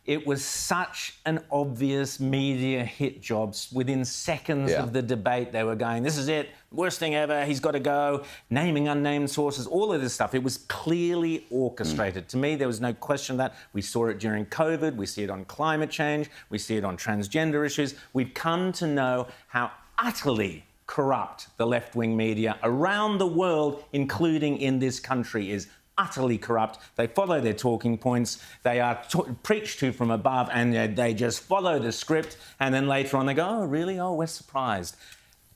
It was such an obvious media hit job. Within seconds of the debate, they were going, this is it, worst thing ever, he's got to go, naming unnamed sources, all of this stuff. It was clearly orchestrated. To me, there was no question that. We saw it during COVID, we see it on climate change, we see it on transgender issues. We've come to know how utterly corrupt the left-wing media around the world, including in this country, is. Utterly corrupt. They follow their talking points. They are preached to from above, and they just follow the script. And then later on, they go, "Oh, really? Oh, we're surprised."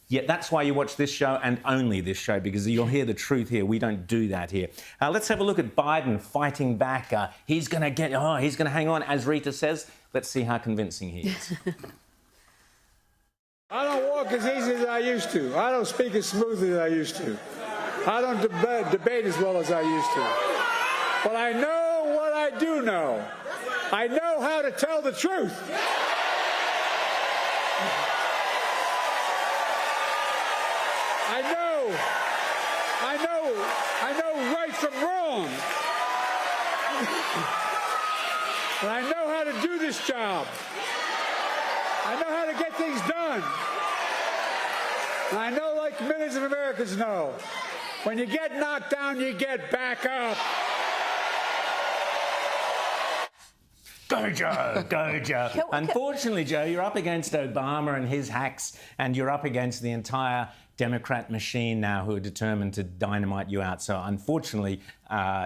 Yet that's why you watch this show and only this show, because you'll hear the truth here. We don't do that here. Let's have a look at Biden fighting back. He's going to hang on, as Rita says. Let's see how convincing he is. I don't walk as easy as I used to. I don't speak as smoothly as I used to. I don't debate as well as I used to. But I know what I do know. I know how to tell the truth. I know right from wrong. And I know how to do this job. I know how to get things done. And I know, like millions of Americans know, when you get knocked down, you get back up. Go, Joe. Go, Joe. Unfortunately, Joe, you're up against Obama and his hacks, and you're up against the entire Democrat machine now who are determined to dynamite you out. So, unfortunately,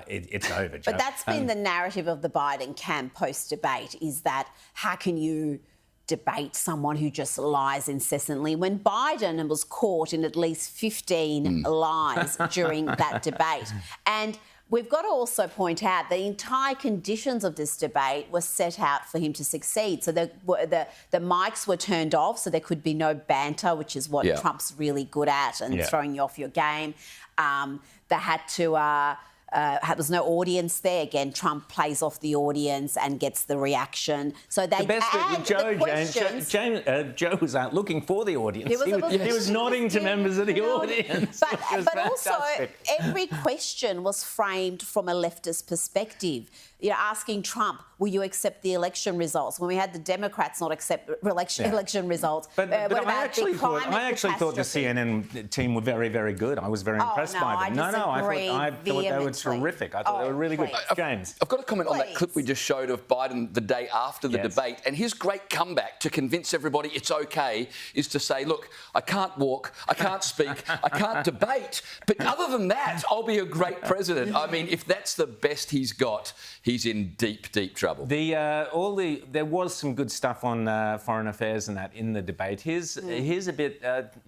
it's over, Joe. But that's been the narrative of the Biden camp post-debate, is that how can you debate someone who just lies incessantly, when Biden was caught in at least 15 lies during that debate. And we've got to also point out the entire conditions of this debate were set out for him to succeed. So the mics were turned off, so there could be no banter, which is what Trump's really good at, and throwing you off your game. They had to... there was no audience there. Again, Trump plays off the audience and gets the reaction. So they the best bit with Joe, Joe was out looking for the audience. He was nodding to members of the audience. But also, every question was framed from a leftist perspective. You know, asking Trump, will you accept the election results? When we had the Democrats not accept election results. But I actually thought the CNN team were very, very good. I was very impressed by them. I thought they were terrific. I thought they were really good. James. I've got to comment on that clip we just showed of Biden the day after the debate, and his great comeback to convince everybody it's OK is to say, look, I can't walk, I can't speak, I can't debate, but other than that, I'll be a great president. I mean, if that's the best he's got, he's in deep, deep trouble. There was some good stuff on foreign affairs and that in the debate. Here's a bit,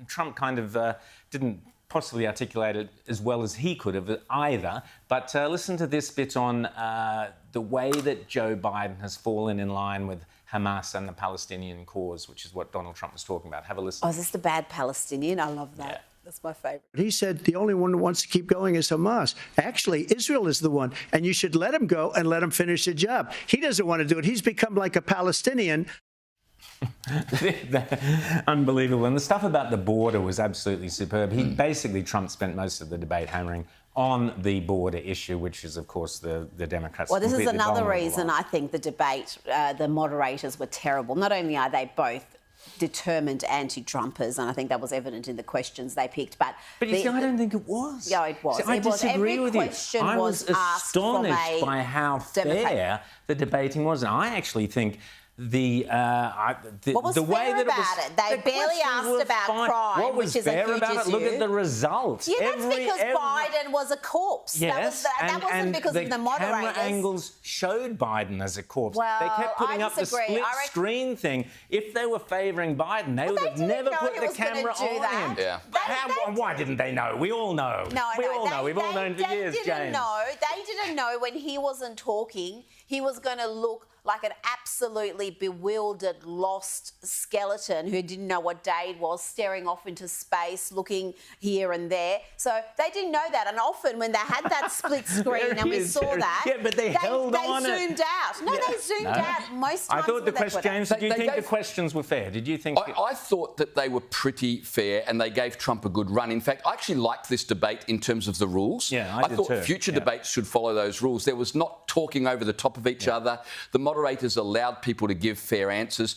Trump kind of didn't possibly articulate it as well as he could have either, but listen to this bit on the way that Joe Biden has fallen in line with Hamas and the Palestinian cause, which is what Donald Trump was talking about. Have a listen. Oh, is this the bad Palestinian? I love that. Yeah. That's my favourite. He said the only one who wants to keep going is Hamas. Actually, Israel is the one, and you should let him go and let him finish the job. He doesn't want to do it. He's become like a Palestinian. Unbelievable. And the stuff about the border was absolutely superb. Trump spent most of the debate hammering on the border issue, which is, of course, the Democrats. Well, this is another reason I think the debate, the moderators were terrible. Not only are they both determined anti-Trumpers, and I think that was evident in the questions they picked. But I don't think it was. Yeah, it was. See, I disagree with you. I was astonished by how fair the debating was. And I actually think what was fair about it? They barely asked about crime, what was which is a fair huge about issue. Look at the results. Yeah, that's because Biden was a corpse. Yes, that wasn't because of the moderators. Camera angles showed Biden as a corpse. Well, they kept putting up the split screen thing. If they were favouring Biden, they would have never put the camera on him. Yeah. Why didn't they know? We all know. We all know. We've all known for years, James. They didn't know when he wasn't talking, he was going to look like an absolutely bewildered, lost skeleton who didn't know what day it was, staring off into space, looking here and there. So they didn't know that. And often when they had that split screen and we saw that, but they held on. They zoomed out. No, they zoomed out most times. I thought the question, James, did you think the questions were fair? Did you think... I thought that they were pretty fair and they gave Trump a good run. In fact, I actually liked this debate in terms of the rules. Yeah, I did thought too. Future debates should follow those rules. There was not talking over the top of each other. The moderators allowed people to give fair answers.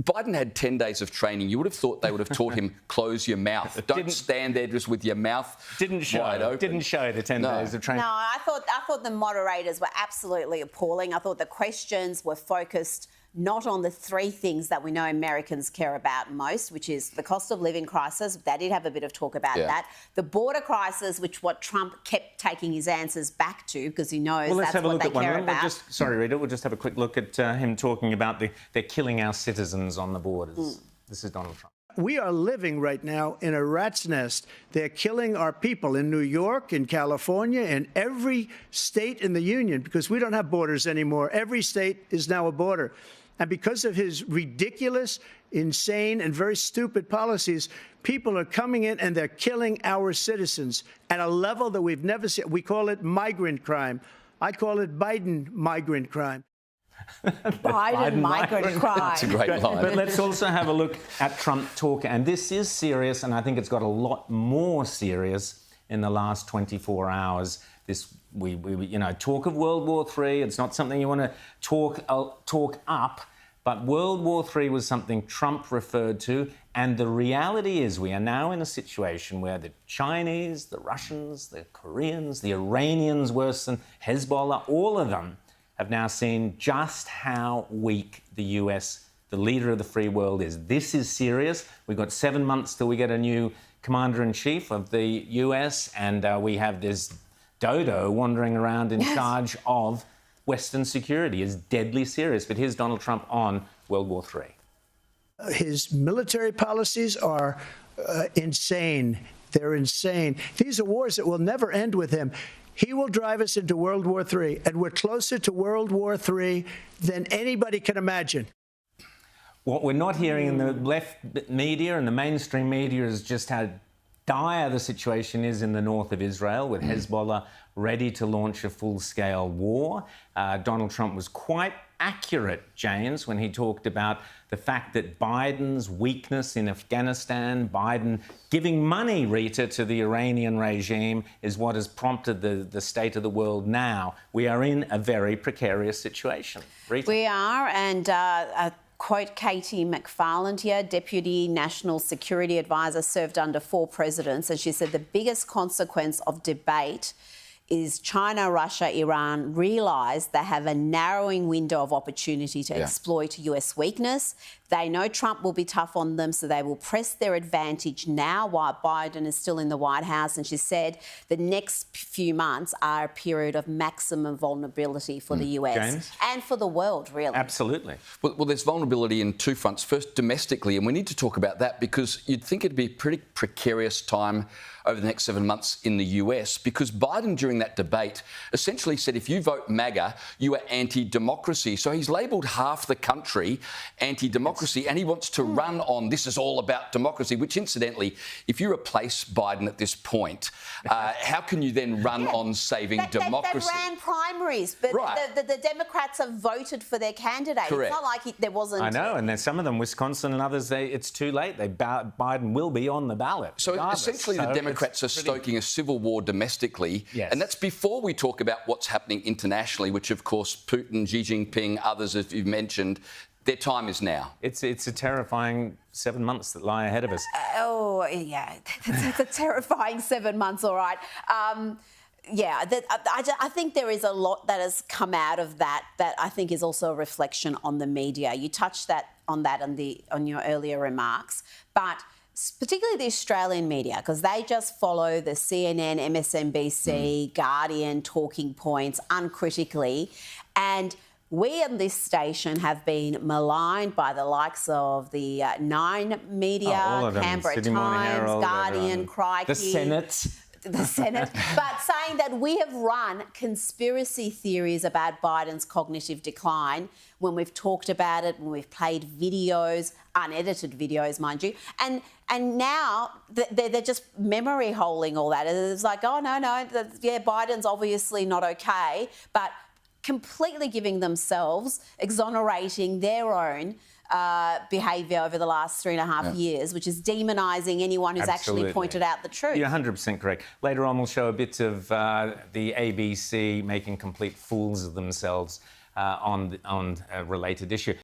Biden had 10 days of training. You would have thought they would have taught him, close your mouth. Don't stand there just with your mouth wide open. Didn't show the 10 days of training. No, I thought the moderators were absolutely appalling. I thought the questions were focused not on the three things that we know Americans care about most, which is the cost of living crisis. They did have a bit of talk about that. The border crisis, which what Trump kept taking his answers back to because he knows that's what they care about. Sorry, Rita, we'll just have a quick look at him talking about they're killing our citizens on the borders. This is Donald Trump. We are living right now in a rat's nest. They're killing our people in New York, in California, in every state in the union because we don't have borders anymore. Every state is now a border. And because of his ridiculous, insane, and very stupid policies, people are coming in and they're killing our citizens at a level that we've never seen. We call it migrant crime. I call it Biden migrant crime. Biden migrant crime. That's a great line. But let's also have a look at Trump talk. And this is serious, and I think it's got a lot more serious in the last 24 hours. We talk of World War III. It's not something you want to talk up. But World War III was something Trump referred to, and the reality is we are now in a situation where the Chinese, the Russians, the Koreans, the Iranians, worse than Hezbollah, all of them have now seen just how weak the US, the leader of the free world, is. This is serious. We've got 7 months till we get a new commander-in-chief of the US, and we have this dodo wandering around in charge of Western security. Is deadly serious. But here's Donald Trump on World War III. His military policies are insane. They're insane. These are wars that will never end with him. He will drive us into World War III, and we're closer to World War III than anybody can imagine. What we're not hearing in the left media and the mainstream media is just how dire the situation is in the north of Israel, with Hezbollah ready to launch a full-scale war. Donald Trump was quite accurate, James, when he talked about the fact that Biden's weakness in Afghanistan, Biden giving money, Rita, to the Iranian regime is what has prompted the state of the world now. We are in a very precarious situation. Rita? We are, and quote Katie McFarland here, Deputy National Security Advisor, served under 4 presidents, and she said the biggest consequence of debate is China, Russia, Iran realise they have a narrowing window of opportunity to exploit US weakness. They know Trump will be tough on them, so they will press their advantage now while Biden is still in the White House. And she said the next few months are a period of maximum vulnerability for the US James? and for the world, really. Absolutely. Well, there's vulnerability in 2 fronts. First, domestically, and we need to talk about that because you'd think it'd be a pretty precarious time over the next 7 months in the US because Biden, during that debate, essentially said if you vote MAGA, you are anti-democracy. So he's labelled half the country anti-democracy and he wants to run on this is all about democracy, which incidentally, if you replace Biden at this point, how can you then run on saving democracy? They ran primaries, but the Democrats have voted for their candidate. Correct. It's not like there wasn't... I know, and there's some of them, Wisconsin and others, it's too late. Biden will be on the ballot. So essentially the Democrats are stoking a civil war domestically, and that's before we talk about what's happening internationally, which of course Putin, Xi Jinping, others, as you've mentioned, their time is now. It's a terrifying 7 months that lie ahead of us. Oh, yeah, it's a terrifying 7 months, all right. I think there is a lot that has come out of that I think is also a reflection on the media. You touched on your earlier remarks, but particularly the Australian media, because they just follow the CNN, MSNBC, Guardian talking points uncritically. And we in this station have been maligned by the likes of the Nine media, Canberra Times, Guardian, Crikey. The Senate. The Senate, but saying that we have run conspiracy theories about Biden's cognitive decline when we've talked about it, when we've played videos, unedited videos, mind you, and now they're just memory holing all that. It's like, oh, no, Biden's obviously not okay, but completely giving themselves, exonerating their own behaviour over the last 3.5 years, which is demonising anyone who's actually pointed out the truth. You're 100% correct. Later on, we'll show a bit of the ABC making complete fools of themselves on a related issue.